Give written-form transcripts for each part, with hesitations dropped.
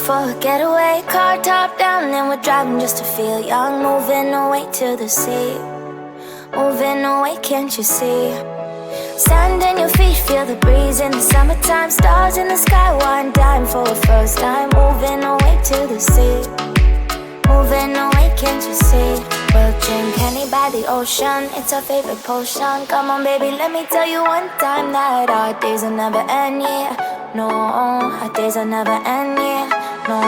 for a getaway, car top down and we're driving just to feel young. Moving away to the sea, moving away, can't you see? Sand in your feet, feel the breeze in the summertime. Stars in the sky, one dime for a first time. Moving away to the sea, moving away, can't you see? We'll drink honey by the ocean, it's our favorite potion. Come on baby, let me tell you one time that our days will never end, yeah. No, our days will never end, yeah. No.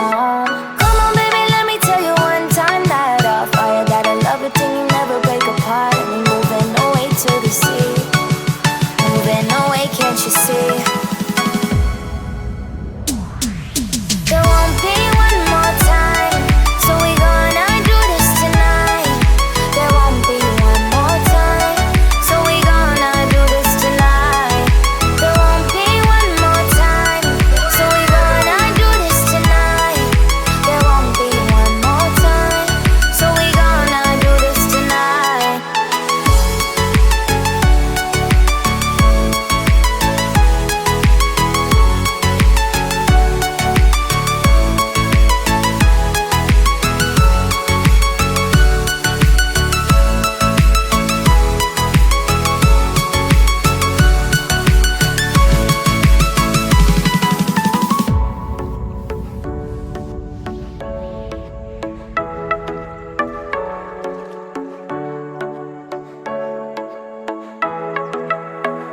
Come on baby, let me tell you one time that our fire got a love routine, you never break apart. And we moving away to the sea, moving away, can't you see? There won't be one more time, so we gonna do this tonight. There won't be one more time, so we gonna do this tonight. There won't be one more time, so we gonna do this tonight. There won't be one more time, so we gonna do this tonight.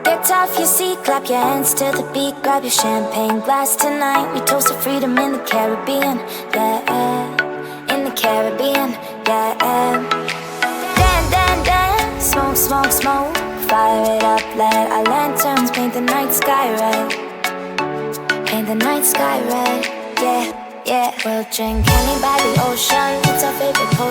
Get off your seat, clap your hands to the beat. Grab your champagne glass tonight. We toast to freedom in the Caribbean, yeah. In the Caribbean, yeah. Dance, dance, dance, smoke, smoke, smoke. Fire it up, let our lanterns paint the night sky red. Paint the night sky red, yeah, yeah. We'll drink honey by the ocean, it's our favorite potion.